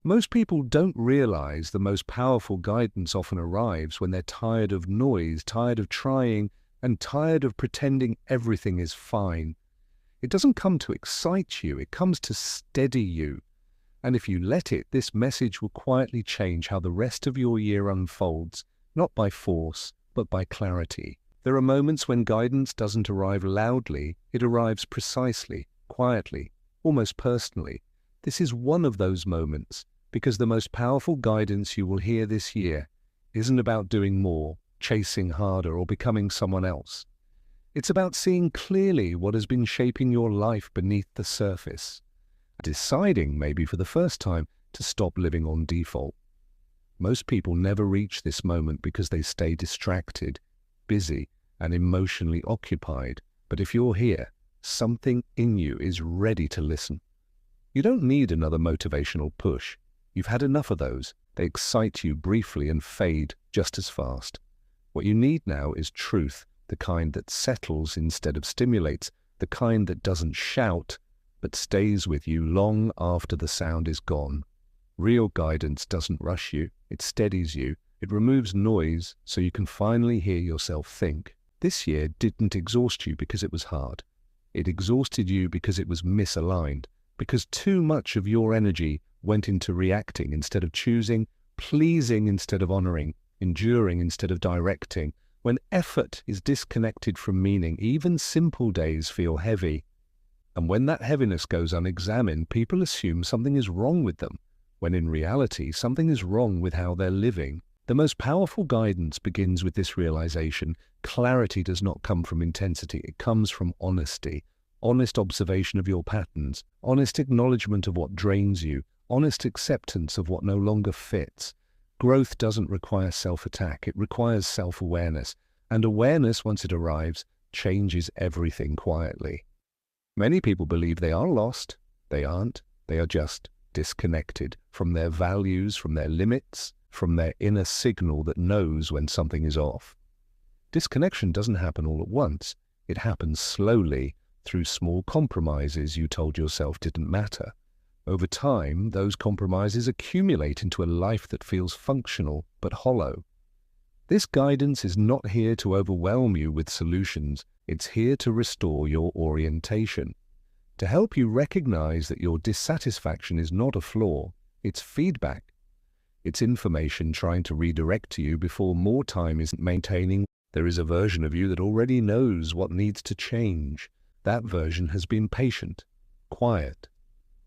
Most people don't realize the most powerful guidance often arrives when they're tired of noise, tired of trying, and tired of pretending everything is fine. It doesn't come to excite you, it comes to steady you. And if you let it, this message will quietly change how the rest of your year unfolds, not by force, but by clarity. There are moments when guidance doesn't arrive loudly, it arrives precisely, quietly, almost personally. This is one of those moments, because the most powerful guidance you will hear this year isn't about doing more, chasing harder, or becoming someone else. It's about seeing clearly what has been shaping your life beneath the surface, deciding, maybe for the first time, to stop living on default. Most people never reach this moment because they stay distracted, busy, and emotionally occupied. But if you're here, something in you is ready to listen. You don't need another motivational push. You've had enough of those. They excite you briefly and fade just as fast. What you need now is truth, the kind that settles instead of stimulates, the kind that doesn't shout, but stays with you long after the sound is gone. Real guidance doesn't rush you, it steadies you, it removes noise so you can finally hear yourself think. This year didn't exhaust you because it was hard. It exhausted you because it was misaligned, because too much of your energy went into reacting instead of choosing, pleasing instead of honoring, enduring instead of directing. When effort is disconnected from meaning, even simple days feel heavy. And when that heaviness goes unexamined, people assume something is wrong with them, when in reality, something is wrong with how they're living. The most powerful guidance begins with this realization. Clarity does not come from intensity, it comes from honesty. Honest observation of your patterns, honest acknowledgement of what drains you, honest acceptance of what no longer fits. Growth doesn't require self-attack, it requires self-awareness. And awareness, once it arrives, changes everything quietly. Many people believe they are lost. They aren't. They are just disconnected from their values, from their limits, from their inner signal that knows when something is off. Disconnection doesn't happen all at once. It happens slowly through small compromises you told yourself didn't matter. Over time, those compromises accumulate into a life that feels functional but hollow. This guidance is not here to overwhelm you with solutions. It's here to restore your orientation, to help you recognize that your dissatisfaction is not a flaw, it's feedback. It's information trying to redirect to you before more time isn't maintaining. There is a version of you that already knows what needs to change. That version has been patient, quiet,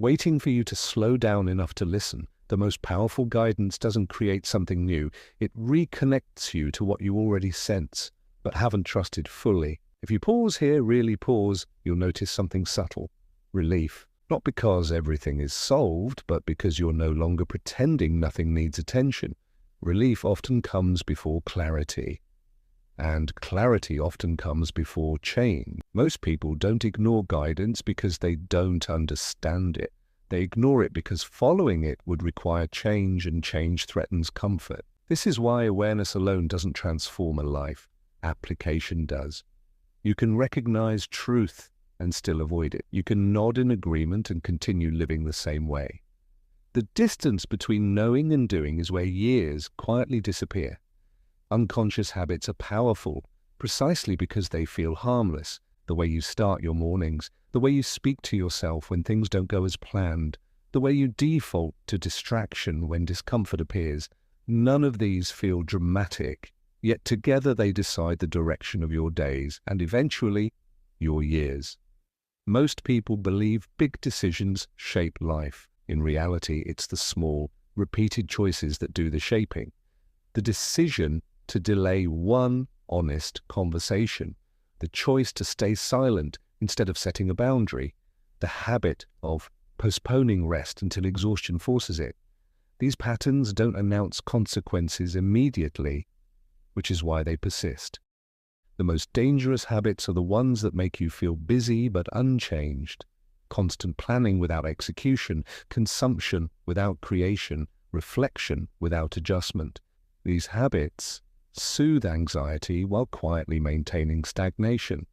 waiting for you to slow down enough to listen. The most powerful guidance doesn't create something new. It reconnects you to what you already sense, but haven't trusted fully. If you pause here, really pause, you'll notice something subtle. Relief. Not because everything is solved, but because you're no longer pretending nothing needs attention. Relief often comes before clarity. And clarity often comes before change. Most people don't ignore guidance because they don't understand it. They ignore it because following it would require change, and change threatens comfort. This is why awareness alone doesn't transform a life. Application does. You can recognize truth and still avoid it. You can nod in agreement and continue living the same way. The distance between knowing and doing is where years quietly disappear. Unconscious habits are powerful precisely because they feel harmless. The way you start your mornings, the way you speak to yourself when things don't go as planned, the way you default to distraction when discomfort appears. None of these feel dramatic, yet together they decide the direction of your days and eventually your years. Most people believe big decisions shape life. In reality, it's the small, repeated choices that do the shaping. The decision to delay one honest conversation, the choice to stay silent instead of setting a boundary, the habit of postponing rest until exhaustion forces it. These patterns don't announce consequences immediately, which is why they persist. The most dangerous habits are the ones that make you feel busy but unchanged. Constant planning without execution, consumption without creation, reflection without adjustment. These habits soothe anxiety while quietly maintaining stagnation.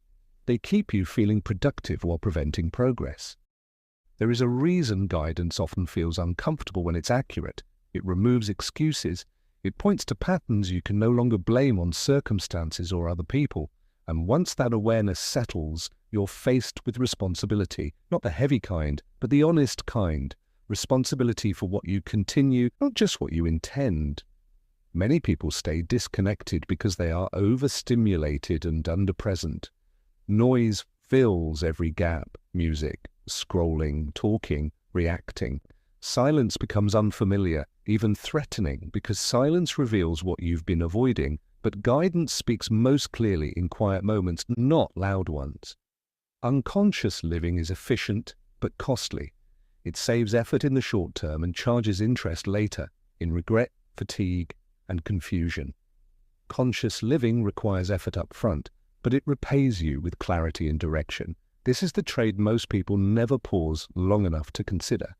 They keep you feeling productive while preventing progress. There is a reason guidance often feels uncomfortable when it's accurate. It removes excuses. It points to patterns you can no longer blame on circumstances or other people. And once that awareness settles, you're faced with responsibility, not the heavy kind, but the honest kind. Responsibility for what you continue, not just what you intend. Many people stay disconnected because they are overstimulated and underpresent. Noise fills every gap: music, scrolling, talking, reacting. Silence becomes unfamiliar, even threatening, because silence reveals what you've been avoiding, but guidance speaks most clearly in quiet moments, not loud ones. Unconscious living is efficient but costly. It saves effort in the short term and charges interest later in regret, fatigue, and confusion. Conscious living requires effort up front, but it repays you with clarity and direction. This is the trade most people never pause long enough to consider.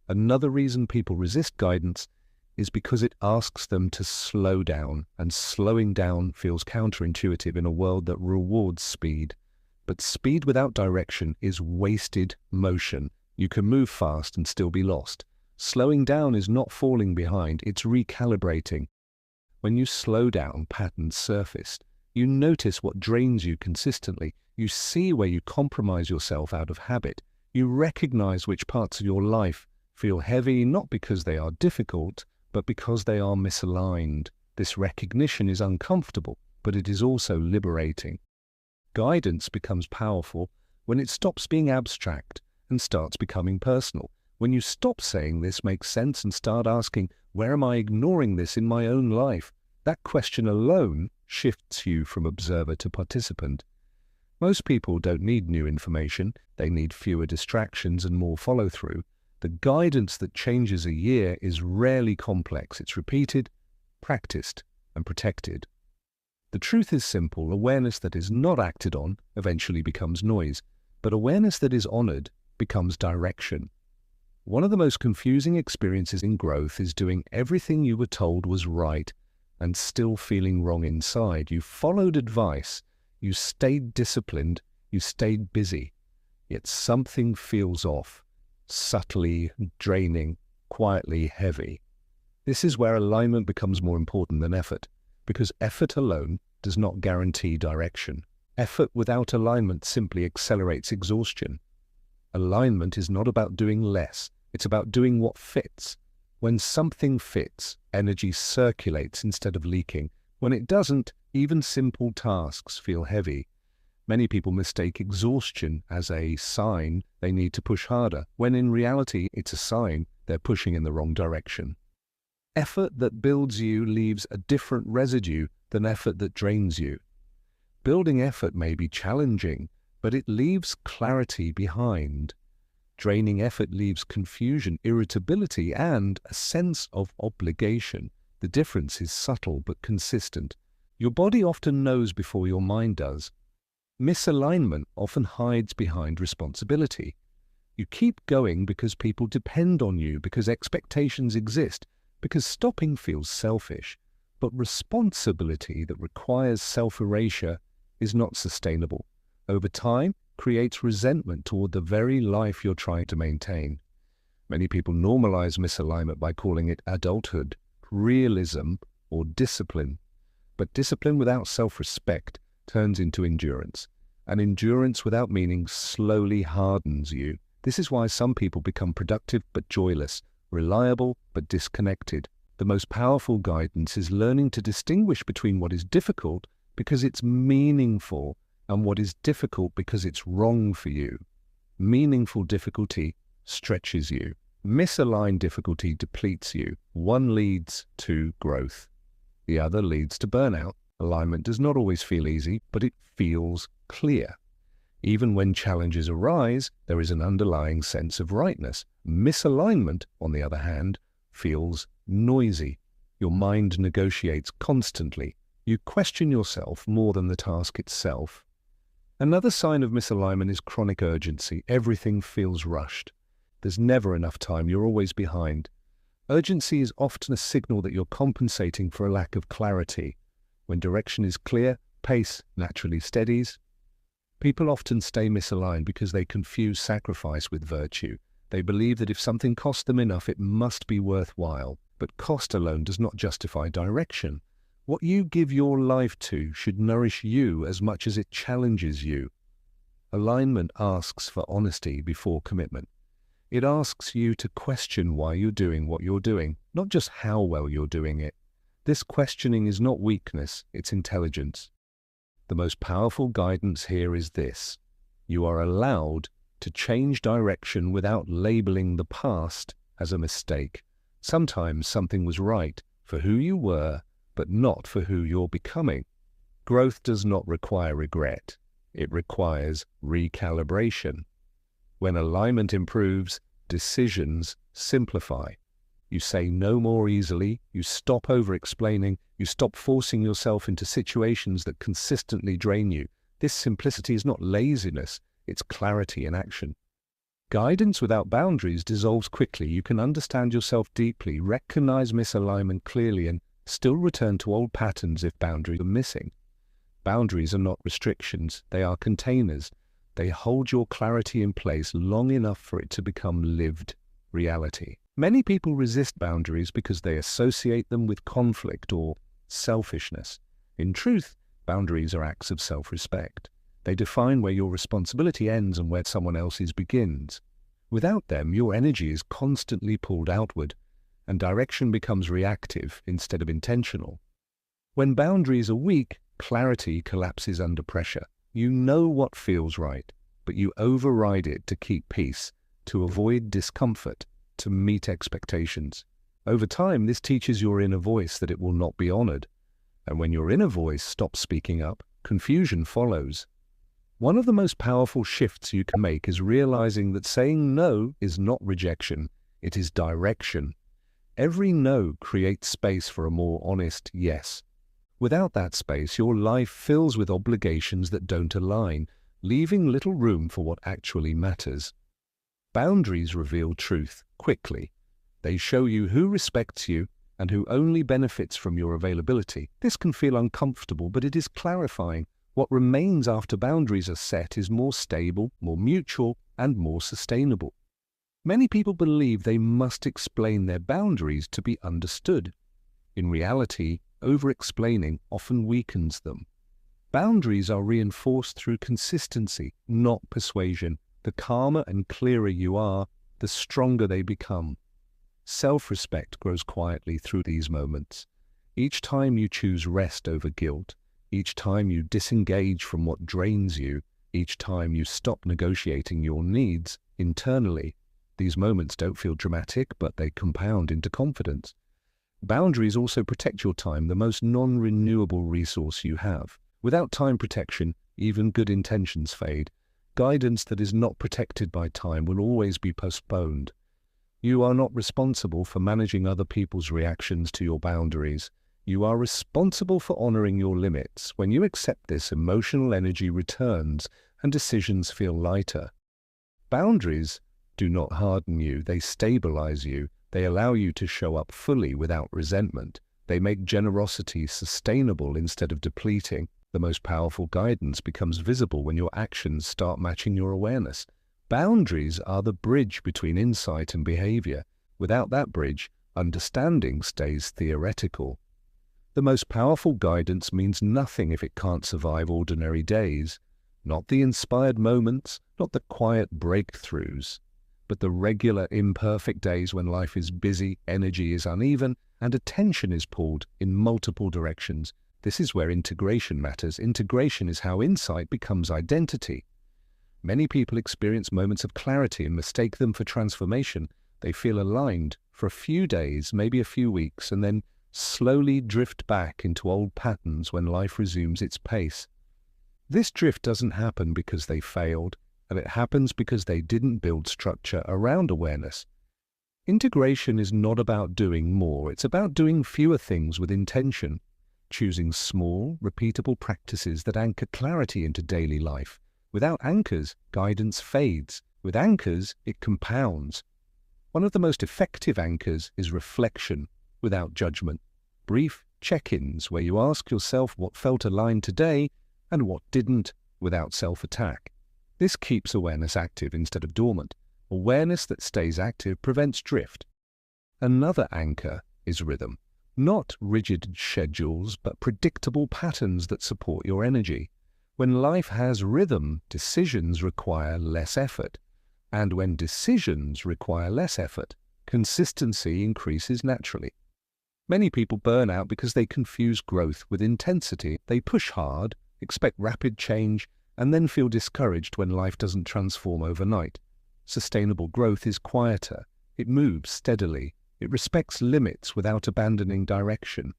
Another reason people resist guidance is because it asks them to slow down, and slowing down feels counterintuitive in a world that rewards speed. But speed without direction is wasted motion. You can move fast and still be lost. Slowing down is not falling behind, it's recalibrating. When you slow down, patterns surface. You notice what drains you consistently. You see where you compromise yourself out of habit. You recognize which parts of your life feel heavy, not because they are difficult, but because they are misaligned. This recognition is uncomfortable, but it is also liberating. Guidance becomes powerful when it stops being abstract and starts becoming personal. When you stop saying "this makes sense" and start asking, "where am I ignoring this in my own life?" That question alone shifts you from observer to participant. Most people don't need new information. They need fewer distractions and more follow-through. The guidance that changes a year is rarely complex. It's repeated, practiced, and protected. The truth is simple. Awareness that is not acted on eventually becomes noise, but awareness that is honored becomes direction. One of the most confusing experiences in growth is doing everything you were told was right and still feeling wrong inside. You followed advice, you stayed disciplined, you stayed busy, yet something feels off. Subtly draining, quietly heavy. This is where alignment becomes more important than effort, because effort alone does not guarantee direction. Effort without alignment simply accelerates exhaustion. Alignment is not about doing less, it's about doing what fits. When something fits, energy circulates instead of leaking. When it doesn't, even simple tasks feel heavy. Many people mistake exhaustion as a sign they need to push harder, when in reality it's a sign they're pushing in the wrong direction. Effort that builds you leaves a different residue than effort that drains you. Building effort may be challenging, but it leaves clarity behind. Draining effort leaves confusion, irritability, and a sense of obligation. The difference is subtle but consistent. Your body often knows before your mind does. Misalignment often hides behind responsibility. You keep going because people depend on you, because expectations exist, because stopping feels selfish. But responsibility that requires self-erasure is not sustainable. Over time, creates resentment toward the very life you're trying to maintain. Many people normalize misalignment by calling it adulthood, realism, or discipline. But discipline without self-respect turns into endurance, and endurance without meaning slowly hardens you. This is why some people become productive but joyless, reliable but disconnected. The most powerful guidance is learning to distinguish between what is difficult because it's meaningful and what is difficult because it's wrong for you. Meaningful difficulty stretches you. Misaligned difficulty depletes you. One leads to growth. The other leads to burnout. Alignment does not always feel easy, but it feels clear. Even when challenges arise, there is an underlying sense of rightness. Misalignment, on the other hand, feels noisy. Your mind negotiates constantly. You question yourself more than the task itself. Another sign of misalignment is chronic urgency. Everything feels rushed. There's never enough time. You're always behind. Urgency is often a signal that you're compensating for a lack of clarity. When direction is clear, pace naturally steadies. People often stay misaligned because they confuse sacrifice with virtue. They believe that if something costs them enough, it must be worthwhile. But cost alone does not justify direction. What you give your life to should nourish you as much as it challenges you. Alignment asks for honesty before commitment. It asks you to question why you're doing what you're doing, not just how well you're doing it. This questioning is not weakness, it's intelligence. The most powerful guidance here is this: you are allowed to change direction without labeling the past as a mistake. Sometimes something was right for who you were, but not for who you're becoming. Growth does not require regret. It requires recalibration. When alignment improves, decisions simplify. You say no more easily, you stop over-explaining, you stop forcing yourself into situations that consistently drain you. This simplicity is not laziness, it's clarity in action. Guidance without boundaries dissolves quickly. You can understand yourself deeply, recognize misalignment clearly, and still return to old patterns if boundaries are missing. Boundaries are not restrictions, they are containers. They hold your clarity in place long enough for it to become lived reality. Many people resist boundaries because they associate them with conflict or selfishness. In truth, boundaries are acts of self-respect. They define where your responsibility ends and where someone else's begins. Without them, your energy is constantly pulled outward, and direction becomes reactive instead of intentional. When boundaries are weak, clarity collapses under pressure. You know what feels right, but you override it to keep peace, to avoid discomfort, to meet expectations. Over time, this teaches your inner voice that it will not be honored. And when your inner voice stops speaking up, confusion follows. One of the most powerful shifts you can make is realizing that saying no is not rejection, it is direction. Every no creates space for a more honest yes. Without that space, your life fills with obligations that don't align, leaving little room for what actually matters. Boundaries reveal truth quickly. They show you who respects you and who only benefits from your availability. This can feel uncomfortable, but it is clarifying. What remains after boundaries are set is more stable, more mutual, and more sustainable. Many people believe they must explain their boundaries to be understood. In reality, over-explaining often weakens them. Boundaries are reinforced through consistency, not persuasion. The calmer and clearer you are, the stronger they become. Self-respect grows quietly through these moments. Each time you choose rest over guilt, each time you disengage from what drains you, each time you stop negotiating your needs internally, these moments don't feel dramatic, but they compound into confidence. Boundaries also protect your time, the most non-renewable resource you have. Without time protection, even good intentions fade. Guidance that is not protected by time will always be postponed. You are not responsible for managing other people's reactions to your boundaries. You are responsible for honoring your limits. When you accept this, emotional energy returns and decisions feel lighter. Boundaries do not harden you, they stabilize you. They allow you to show up fully without resentment. They make generosity sustainable instead of depleting. The most powerful guidance becomes visible when your actions start matching your awareness. Boundaries are the bridge between insight and behavior. Without that bridge, understanding stays theoretical. The most powerful guidance means nothing if it can't survive ordinary days. Not the inspired moments, not the quiet breakthroughs, but the regular imperfect days when life is busy, energy is uneven, and attention is pulled in multiple directions. This is where integration matters. Integration is how insight becomes identity. Many people experience moments of clarity and mistake them for transformation. They feel aligned for a few days, maybe a few weeks, and then slowly drift back into old patterns when life resumes its pace. This drift doesn't happen because they failed, and it happens because they didn't build structure around awareness. Integration is not about doing more, it's about doing fewer things with intention, choosing small, repeatable practices that anchor clarity into daily life. Without anchors, guidance fades. With anchors, it compounds. One of the most effective anchors is reflection without judgment. Brief check-ins where you ask yourself what felt aligned today and what didn't, without self-attack. This keeps awareness active instead of dormant. Awareness that stays active prevents drift. Another anchor is rhythm. Not rigid schedules, but predictable patterns that support your energy. When life has rhythm, decisions require less effort. And when decisions require less effort, consistency increases naturally. Many people burn out because they confuse growth with intensity. They push hard, expect rapid change, and then feel discouraged when life doesn't transform overnight. Sustainable growth is quieter. It moves steadily. It respects limits without abandoning direction.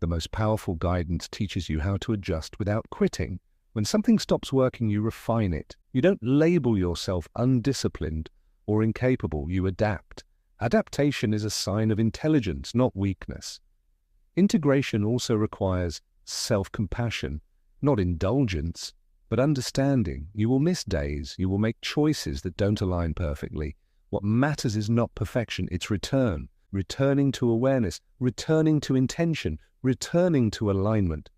The most powerful guidance teaches you how to adjust without quitting. When something stops working, you refine it. You don't label yourself undisciplined or incapable. You adapt. Adaptation is a sign of intelligence, not weakness. Integration also requires self-compassion, not indulgence, but understanding. You will miss days. You will make choices that don't align perfectly. What matters is not perfection, it's return. Returning to awareness, returning to intention, returning to alignment.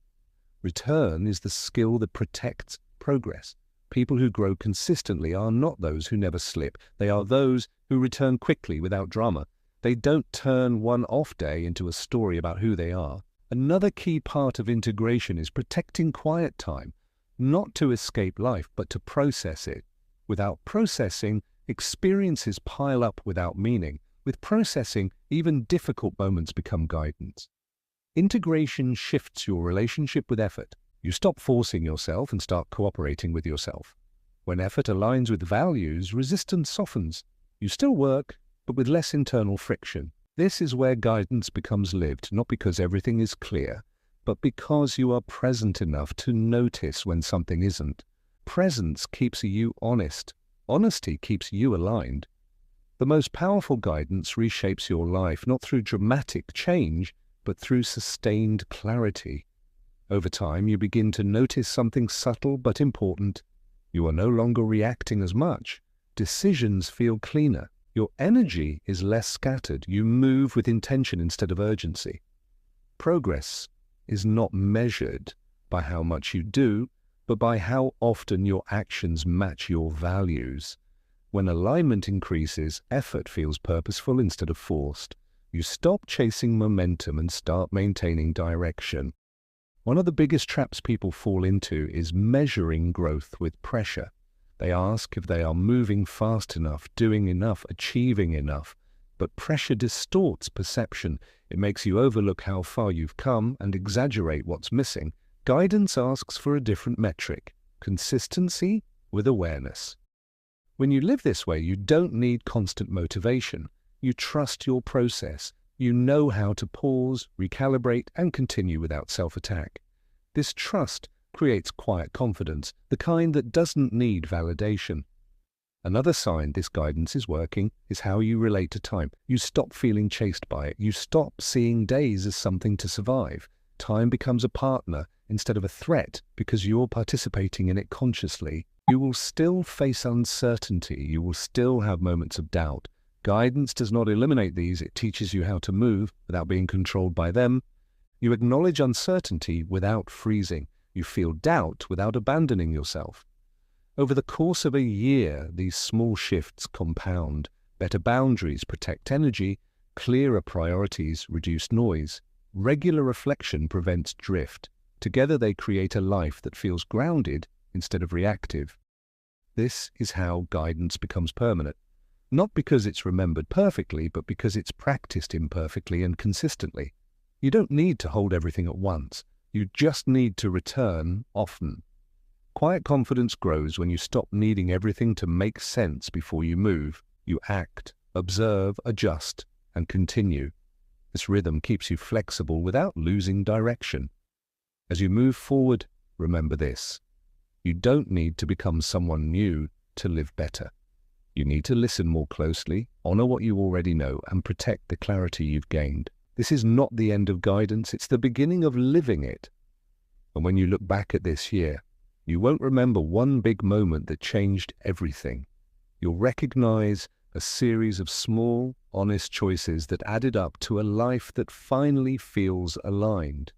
Return is the skill that protects progress. People who grow consistently are not those who never slip. They are those who return quickly without drama. They don't turn one off day into a story about who they are. Another key part of integration is protecting quiet time, not to escape life, but to process it. Without processing, experiences pile up without meaning. With processing, even difficult moments become guidance. Integration shifts your relationship with effort. You stop forcing yourself and start cooperating with yourself. When effort aligns with values, resistance softens. You still work, but with less internal friction. This is where guidance becomes lived, not because everything is clear, but because you are present enough to notice when something isn't. Presence keeps you honest. Honesty keeps you aligned. The most powerful guidance reshapes your life, not through dramatic change, but through sustained clarity. Over time, you begin to notice something subtle but important. You are no longer reacting as much. Decisions feel cleaner. Your energy is less scattered. You move with intention instead of urgency. Progress is not measured by how much you do, but by how often your actions match your values. When alignment increases, effort feels purposeful instead of forced. You stop chasing momentum and start maintaining direction. One of the biggest traps people fall into is measuring growth with pressure. They ask if they are moving fast enough, doing enough, achieving enough. But pressure distorts perception. It makes you overlook how far you've come and exaggerate what's missing. Guidance asks for a different metric: consistency with awareness. When you live this way, you don't need constant motivation. You trust your process. You know how to pause, recalibrate, and continue without self-attack. This trust creates quiet confidence, the kind that doesn't need validation. Another sign this guidance is working is how you relate to time. You stop feeling chased by it. You stop seeing days as something to survive. Time becomes a partner instead of a threat because you're participating in it consciously. You will still face uncertainty. You will still have moments of doubt. Guidance does not eliminate these. It teaches you how to move without being controlled by them. You acknowledge uncertainty without freezing. You feel doubt without abandoning yourself. Over the course of a year, these small shifts compound. Better boundaries protect energy. Clearer priorities reduce noise. Regular reflection prevents drift. Together they create a life that feels grounded instead of reactive. This is how guidance becomes permanent. Not because it's remembered perfectly, but because it's practiced imperfectly and consistently. You don't need to hold everything at once. You just need to return often. Quiet confidence grows when you stop needing everything to make sense before you move. You act, observe, adjust, and continue. This rhythm keeps you flexible without losing direction. As you move forward, remember this: you don't need to become someone new to live better. You need to listen more closely, honor what you already know, and protect the clarity you've gained. This is not the end of guidance, it's the beginning of living it. And when you look back at this year, you won't remember one big moment that changed everything. You'll recognize a series of small, honest choices that added up to a life that finally feels aligned.